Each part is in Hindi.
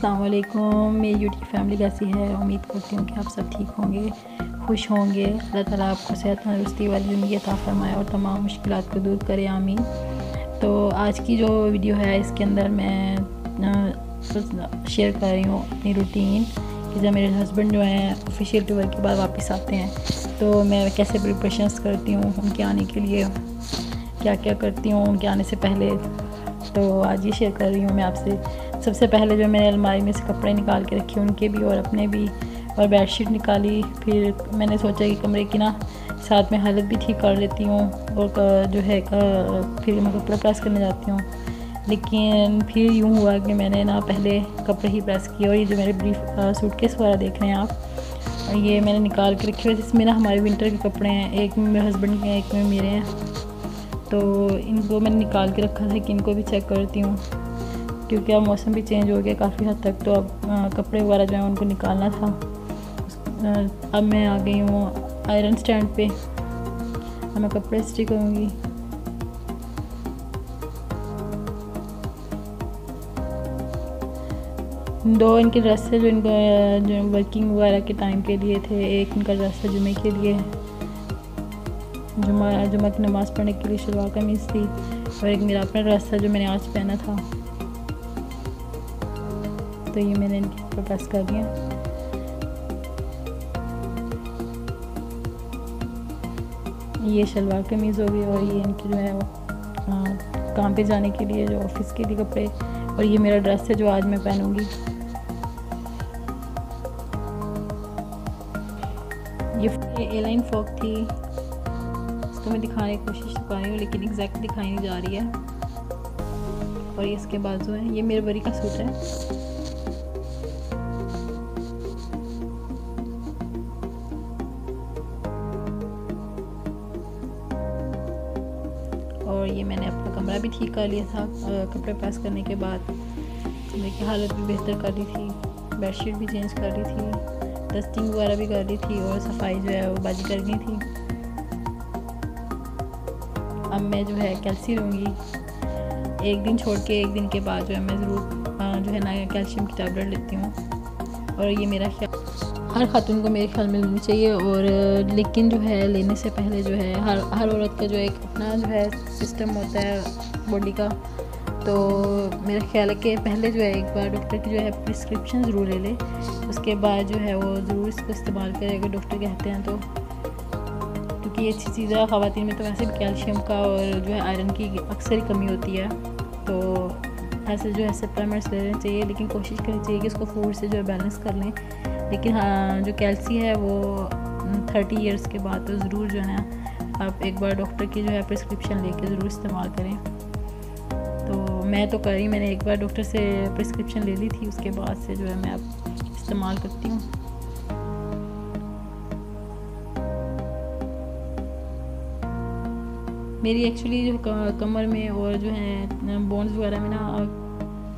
अस्सलाम वालेकुम। मेरी यूट्यूब फैमिली कैसी है? उम्मीद करती हूँ कि आप सब ठीक होंगे, खुश होंगे। अल्लाह ताला आपको सेहत तंदुरुस्ती वाली ज़िंदगी अता फ़रमाए और तमाम मुश्किलात को दूर करे, आमीन। तो आज की जो वीडियो है इसके अंदर मैं शेयर कर रही हूँ अपनी रूटीन कि जब मेरे हस्बैंड जो हैं ऑफिशियल टूर के बाद वापस आते हैं तो मैं कैसे प्रिपरेशंस करती हूँ उनके आने के लिए, क्या क्या करती हूँ उनके आने से पहले। तो आज ये शेयर कर रही हूँ मैं आपसे। सबसे पहले जो मैंने अलमारी में से कपड़े निकाल के रखे उनके भी और अपने भी, और बेडशीट निकाली। फिर मैंने सोचा कि कमरे की ना साथ में हालत भी ठीक कर लेती हूँ और जो है फिर मैं कपड़े प्रेस करने जाती हूँ। लेकिन फिर यूँ हुआ कि मैंने ना पहले कपड़े ही प्रेस किए। और ये जो मेरे ब्रीफ सूटकेस वगैरह देख रहे हैं आप, ये मैंने निकाल के रखे हुए। इसमें ना हमारे विंटर के कपड़े हैं, एक में मेरे हस्बैंड के हैं, एक में मेरे हैं। तो इनको मैंने निकाल के रखा था कि इनको भी चेक करती हूँ, क्योंकि अब मौसम भी चेंज हो गया काफ़ी हद तक। तो अब कपड़े वगैरह जो है उनको निकालना था। अब मैं आ गई हूँ आयरन स्टैंड पे। अब मैं कपड़े स्टिच करूँगी। दो इनके ड्रेस है जो जो वर्किंग वगैरह के टाइम के लिए थे। एक इनका ड्रेस है जुमे के लिए, जुमा की नमाज़ पढ़ने के लिए शलवार कमीज़ थी। और एक मेरा अपना ड्रेस था जो मैंने आज पहना था। तो ये मैंने इनके ऊपर प्रेस कर दिया। ये शलवार कमीज़ हो गई और ये इनकी जो है वो काम पे जाने के लिए, जो ऑफिस के लिए कपड़े। और ये मेरा ड्रेस है जो आज मैं पहनूंगी। ये एलाइन फ्रॉक थी, इसको मैं दिखाने की कोशिश कर रही हूँ लेकिन एग्जैक्ट दिखाई नहीं जा रही है। और ये इसके बाजू है। ये मेरे बरी का सूट है। और ये मैंने अपना कमरा भी ठीक कर लिया था कपड़े प्रेस करने के बाद। कमरे की हालत भी बेहतर कर ली थी, बेडशीट भी चेंज कर ली थी, डस्टिंग वगैरह भी कर ली थी और सफाई जो है वो बाजी करनी थी। अब मैं जो है कैल्सी लूँगी। एक दिन छोड़ के एक दिन के बाद जो है मैं ज़रूर जो है ना कैल्शियम की टैबलेट लेती हूँ। और ये मेरा ख्याल हर खातून को मेरे ख्याल में लेनी चाहिए। और लेकिन जो है लेने से पहले जो है हर औरत का जो एक अपना जो है सिस्टम होता है बॉडी का। तो मेरा ख्याल है कि पहले जो है एक बार डॉक्टर की जो है प्रिस्क्रिप्शन ज़रूर ले ले, उसके बाद जो है वो ज़रूर इसको इस्तेमाल करे अगर डॉक्टर कहते हैं तो। क्योंकि ये अच्छी चीज़ है। ख़वातीन में तो वैसे भी कैल्शियम का और जो है आयरन की अक्सर ही कमी होती है। तो ऐसे जो है सप्लीमेंट्स ले लेने चाहिए, लेकिन कोशिश करनी चाहिए कि उसको फूड से जो है बैलेंस कर लें। लेकिन हाँ, जो कैल्सी है वो 30 इयर्स के बाद तो ज़रूर जो है ना आप एक बार डॉक्टर की जो है प्रिस्क्रिप्शन लेके ज़रूर इस्तेमाल करें। तो मैं तो करी, मैंने एक बार डॉक्टर से प्रिस्क्रिप्शन ले ली थी, उसके बाद से जो है मैं अब इस्तेमाल करती हूँ। मेरी एक्चुअली जो कमर में और जो है बोन्स वगैरह में ना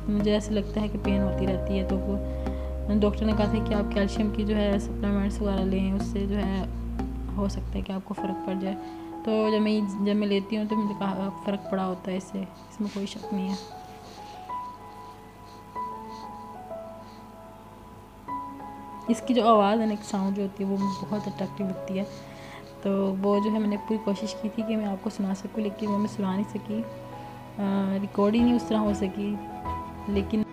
मुझे ऐसा लगता है कि पेन होती रहती है। तो डॉक्टर ने कहा था कि आप कैल्शियम की जो है सप्लीमेंट्स वगैरह लें, उससे जो है हो सकता है कि आपको फ़र्क पड़ जाए। तो जब मैं लेती हूँ तो मुझे फ़र्क पड़ा होता है इससे, इसमें कोई शक नहीं है। इसकी जो आवाज़ है ना, एक साउंड जो होती है वो मुझे बहुत अट्रैक्टिव लगती है। तो वो जो है मैंने पूरी कोशिश की थी कि मैं आपको सुना सकूं, लेकिन वो मैं सुना नहीं सकी, रिकॉर्ड ही नहीं उस तरह हो सकी। लेकिन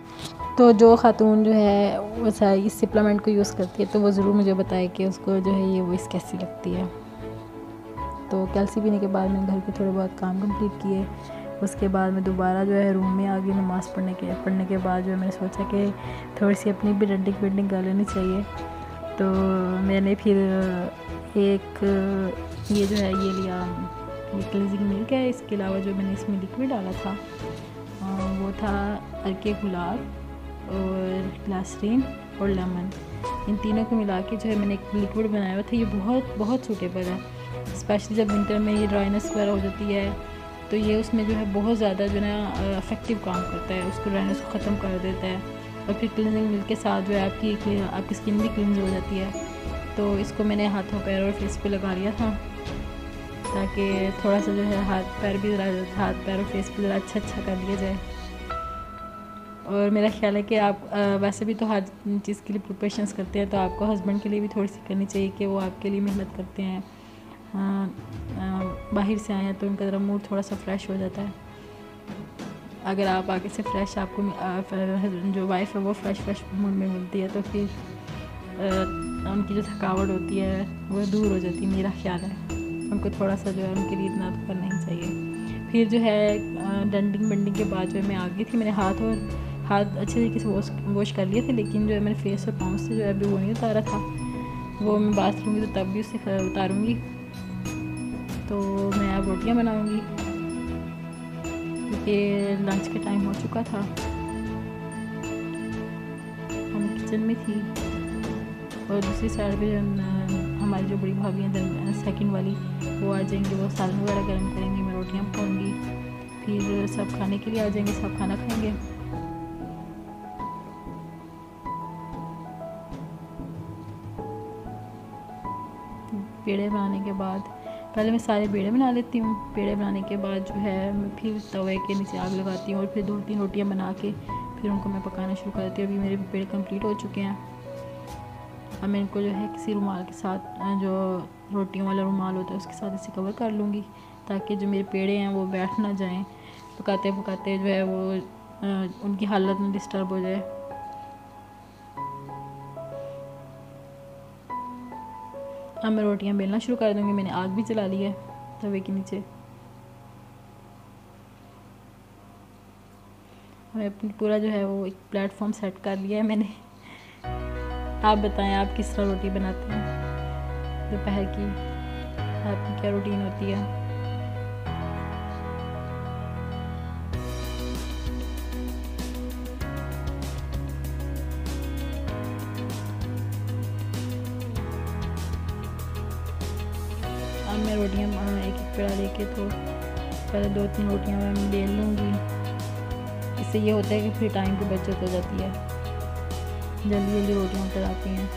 तो जो खातून जो है वो इस सप्लीमेंट को यूज़ करती है तो वो ज़रूर मुझे बताए कि उसको जो है ये वॉइस कैसी लगती है। तो कैल्सी पीने के बाद मैंने घर के थोड़े बहुत काम कंप्लीट किए। उसके बाद मैं दोबारा जो है रूम में आ गई नमाज़ पढ़ने के बाद जो है मैंने सोचा कि थोड़ी सी अपनी भी रेडिंग कर लेनी चाहिए। तो मैंने फिर एक ये जो है ये लिया, ये क्लींजिंग मिल्क है। इसके अलावा जो मैंने इसमें लिक्विड डाला था वो था अर्के गुलाब और ग्लिसरीन और लेमन। इन तीनों को मिला के जो है मैंने एक लिक्विड बनाया हुआ था। ये बहुत बहुत सूटेबल है, स्पेशली जब विंटर में ये ड्राइनेस वगैरह हो जाती है तो ये उसमें जो है बहुत ज़्यादा जो है ना इफ़ेक्टिव काम करता है, उसको ड्राइनेस को ख़त्म कर देता है। और फिर क्लींजिंग मिल्क के साथ जो है आपकी स्किन भी क्लींज हो जाती है। तो इसको मैंने हाथों पैर और फेस पे लगा लिया था ताकि थोड़ा सा जो है हाथ पैर और फेस भी ज़रा अच्छा कर लिया जाए। और मेरा ख्याल है कि आप वैसे भी तो हर चीज़ के लिए प्रिपरेशंस करते हैं, तो आपको हस्बैंड के लिए भी थोड़ी सी करनी चाहिए कि वो आपके लिए मेहनत करते हैं। बाहर से आए हैं तो उनका ज़रा मूड थोड़ा सा फ्रेश हो जाता है। अगर आप आगे से फ्रेश आपको जो वाइफ है वो फ्रेश मूड में मिलती है तो फिर उनकी जो थकावट होती है वो दूर हो जाती है, मेरा ख्याल है। उनको थोड़ा सा जो है उनके लिए इतना तो करना ही चाहिए। फिर जो है डंडिंग बंडिंग के बाद जो है मैं आ गई थी। मैंने हाथ अच्छे तरीके से वॉश कर लिए थे, लेकिन जो है मैंने फेस और पाँव से जो है अभी वो नहीं उतारा था। वो मैं बाथरूम में तो तब भी उसे उतारूँगी। तो मैं अब रोटियाँ बनाऊँगी क्योंकि लंच के टाइम हो चुका था। हम किचन में थी और दूसरी साइड पे हमारी जो बड़ी भाभी हैं सेकंड वाली, वो आ जाएंगी, वो सालन वगैरह गर्म करेंगी, मैं रोटियाँ पकाऊँगी। फिर सब खाने के लिए आ जाएंगे, सब खाना खाएंगे। पेड़े बनाने के बाद पहले मैं सारे पेड़े बना लेती हूँ। पेड़े बनाने के बाद जो है मैं फिर तवे के नीचे आग लगाती हूँ और फिर 2-3 रोटियाँ बना के फिर उनको मैं पकाना शुरू कर देती हूँ। अभी मेरे पेड़े कंप्लीट हो चुके हैं। अब मैं इनको जो है किसी रुमाल के साथ, जो रोटियों वाला रुमाल होता है उसके साथ इसे कवर कर लूँगी, ताकि जो मेरे पेड़े हैं वो बैठ ना जाएँ। पकाते पकाते जो है वो उनकी हालत में डिस्टर्ब हो जाए। अब मैं रोटियां बेलना शुरू कर दूँगी। मैंने आग भी जला ली है तवे के नीचे। मैं अपनी पूरा जो है वो एक प्लेटफॉर्म सेट कर लिया है मैंने। आप बताएं आप किस तरह रोटी बनाते हैं दोपहर की, आपकी क्या रूटीन होती है? अब मैं रोटियाँ एक पेड़ा लेके तो पहले 2-3 रोटियाँ मैं बेल लूँगी। इससे ये होता है कि फिर टाइम की बचत हो जाती है, जल्दी जल्दी रोटियाँ उतर आती हैं।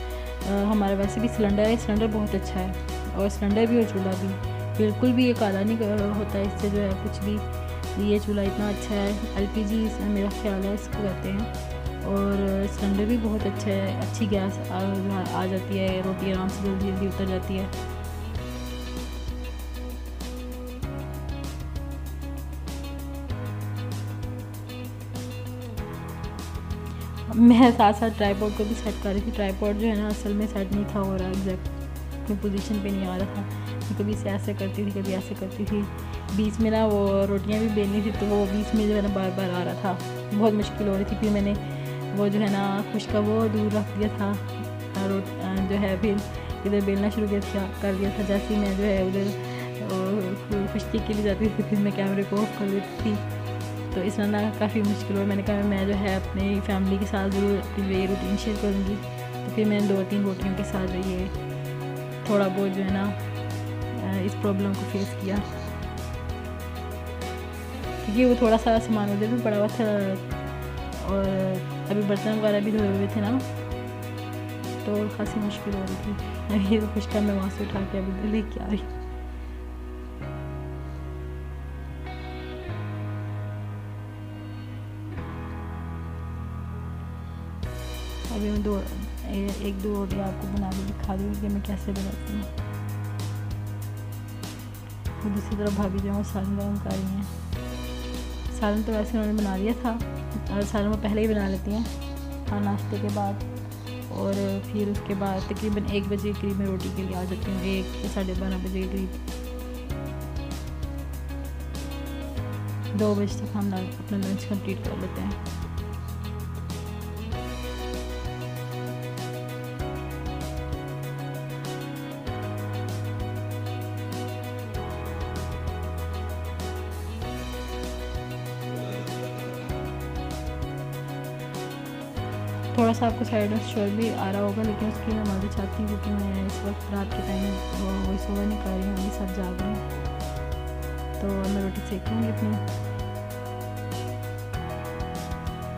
हमारा वैसे भी सिलेंडर बहुत अच्छा है, और सिलेंडर भी और चूल्हा भी बिल्कुल भी ये काला नहीं होता है इससे जो है कुछ भी। ये चूल्हा इतना अच्छा है, LPG मेरा ख्याल है इसको कहते हैं, और सिलेंडर भी बहुत अच्छा है। अच्छी गैस आ जाती है, रोटी आराम से जल्दी जल्दी उतर जाती है। मैं साथ साथ ट्राईपॉड को भी सेट कर रही थी। ट्राईपॉड जो है ना असल में सेट नहीं था हो रहा, एग्जैक्ट अपनी पोजीशन पे नहीं आ रहा था। मैं कभी इसे ऐसे करती थी, कभी ऐसे करती थी। बीच में ना वो रोटियां भी बेलनी थी तो वो बीच में जो है ना बार बार आ रहा था, बहुत मुश्किल हो रही थी। फिर मैंने वो जो है ना खुश्का वो दूर रख दिया था, जो है फिर इधर बेलना शुरू कर दिया था। जैसे ही मैं जो है उधर खुश्की के लिए जाती थी फिर मैं कैमरे को ऑफ कर देती थी। तो इस तरह ना काफ़ी मुश्किल हुआ। मैंने कहा मैं जो है अपनी फैमिली के साथ ज़रूर ये रूटीन शेयर करूँगी। तो फिर मैंने 2-3 रोटियों के साथ ये थोड़ा बहुत जो है ना इस प्रॉब्लम को फेस किया, क्योंकि वो थोड़ा सा सामान उधर भी पड़ा हुआ था और अभी बर्तन वगैरह भी धोए हुए थे ना, तो खासी मुश्किल हो रही थी। ये तो खुश्का मैं वहाँ से उठा के अभी लेके आ रही। अभी मैं 1-2 रोटी आपको बना के दिखा दूँगी कि मैं कैसे बनाती हूँ। तो दूसरी तरफ भाभी जो है वो सालन गर्म कर रही हैं। सालन तो वैसे उन्होंने बना लिया था, सालन वो पहले ही बना लेती हैं नाश्ते के बाद, और फिर उसके बाद तकरीबन 1 बजे के करीब मैं रोटी के लिए आ जाती हूँ, 1 या 12:30 बजे के करीब। 2 बजे तक हम अपना लंच कंप्लीट कर लेते हैं। थोड़ा सा आपको साइड में शोर भी आ रहा होगा, लेकिन उसकी मैं मदद चाहती हूँ क्योंकि मैं इस वक्त रात के टाइम वॉइस ओवर नहीं कर रही हूँ, अभी सब जाग रहे हैं। तो मैं रोटी सेक लूँगी अपनी।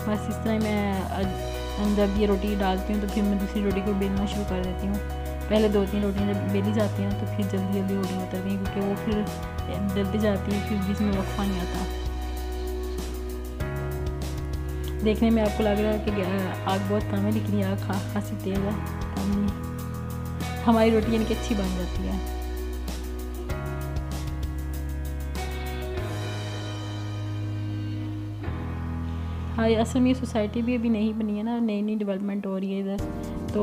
बस इस तरह मैं जब ये रोटी डालती हूँ तो फिर मैं दूसरी रोटी को बेलना शुरू कर देती हूँ। पहले 2-3 रोटियाँ जब बेली जाती हैं तो फिर जल्दी जल्दी रोटी उतरती हैं, क्योंकि वो फिर जल्दी जाती है, फिर बीच में वक्फा नहीं आता। देखने में आपको लग रहा है कि आग बहुत कम है, लेकिन आग खासी तेज़ है, कम नहीं। हमारी रोटी यानी कि अच्छी बन जाती है। हाँ, असल में ये सोसाइटी भी अभी नहीं बनी है ना, नई नई डेवलपमेंट हो रही है इधर। तो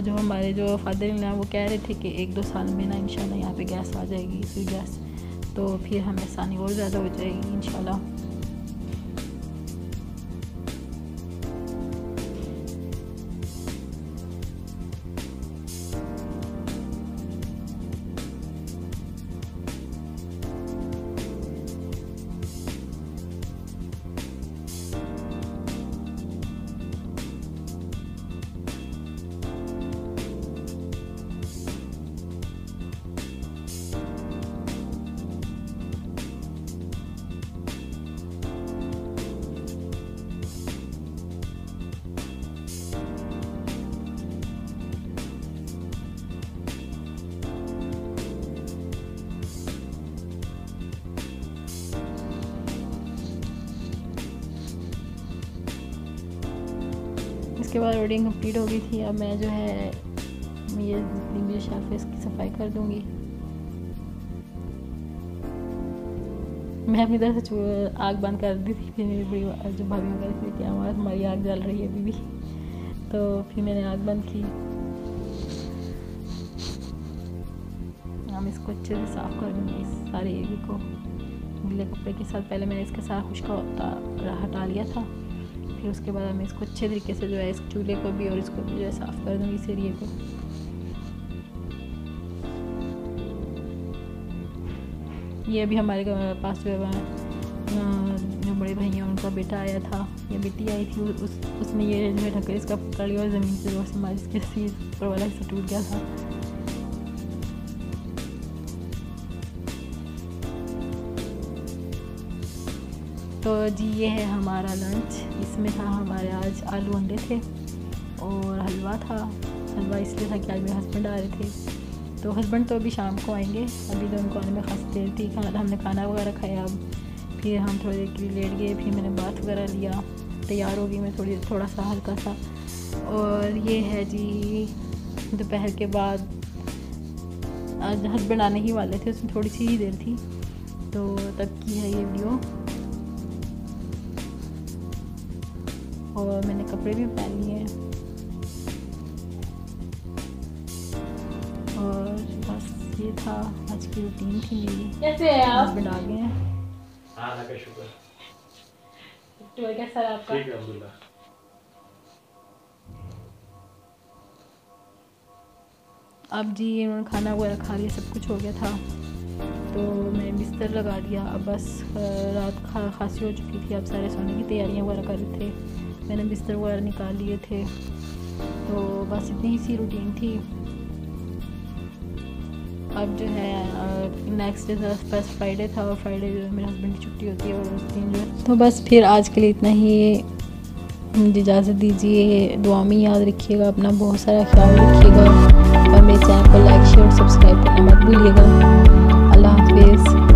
जो हमारे जो फादर इन लॉ वो कह रहे थे कि 1-2 साल में ना इंशाल्लाह यहाँ पे गैस आ जाएगी, फ्री गैस, तो फिर हमें आसानी और ज़्यादा हो जाएगी इंशाल्लाह। इसके बाद रोटिंग कंप्लीट हो गई थी। अब मैं जो है ये इंग्लिश शेल्फ इसकी सफाई कर दूंगी। मैं अपनी तरफ से आग बंद कर दी थी, फिर मेरी बड़ी जो भाभी वगैरह थी क्या हुआ, हमारी आग जल रही है अभी भी, तो फिर मैंने आग बंद की। हम इसको अच्छे से साफ़ कर दूँगी, इस सारे एरिया को गीले कपड़े के साथ। पहले मैंने इसके साथ खुश्का हटा लिया था, फिर उसके बाद मैं इसको अच्छे तरीके से जो है इस चूल्हे को भी और इसको भी जो है साफ़ कर दूँगी, इस एरिए को। ये अभी हमारे पास जो है जो बड़े भाई हैं उनका बेटा आया था या बेटी आई थी, उसने ये जो है ढक्कन इसका पकड़ लिया और ज़मीन से जोर से मारी, इसके सीट ऊपर वाला हिस्सा टूट गया था। तो जी ये है हमारा लंच। इसमें था हमारे आज आलू अंडे थे और हलवा था। हलवा इसलिए था कि आज मेरे हस्बैंड आ रहे थे, तो हस्बैंड तो अभी शाम को आएंगे, अभी तो उनको आने में खास देर थी। हमने खाना वगैरह खाया, फिर हम थोड़ी देर के लिए लेट गए, फिर मैंने बाथ वगैरह लिया, तैयार हो गई मैं थोड़ा सा हल्का सा। और ये है जी दोपहर के बाद, आज हस्बैंड आने ही वाले थे, उसमें थोड़ी सी ही देर थी, तो तब की है ये वीडियो। और मैंने कपड़े भी पहन लिए हैं और बस ये था आज की रूटीन थी मेरी। कैसे हैं आप? हस्बैंड आ गए हैं। हाँ ना, शुक्र। तो कैसा रहा आपका? ठीक है, अल्हम्दुलिल्लाह। अब जी उन्होंने खाना वगैरह खा लिया, सब कुछ हो गया था, तो मैंने बिस्तर लगा दिया। अब बस रात खांसी हो चुकी थी, अब सारे सोने की तैयारियां वगैरह कर रहे थे, मैंने बिस्तर वगैरह निकाल लिए थे, तो बस इतनी सी रूटीन थी। अब जो है नेक्स्ट डे फर्स्ट फ्राइडे था और फ्राइडे जो है मेरे हस्बैंड की छुट्टी होती है और उस दिन जो है, तो बस फिर आज के लिए इतना ही। मुझे इजाज़त दीजिए, दुआ में याद रखिएगा, अपना बहुत सारा ख्याल रखिएगा और मेरे चैनल को लाइक शेयर और सब्सक्राइब करना मत भूलिएगा। अल्लाह हाफिज़।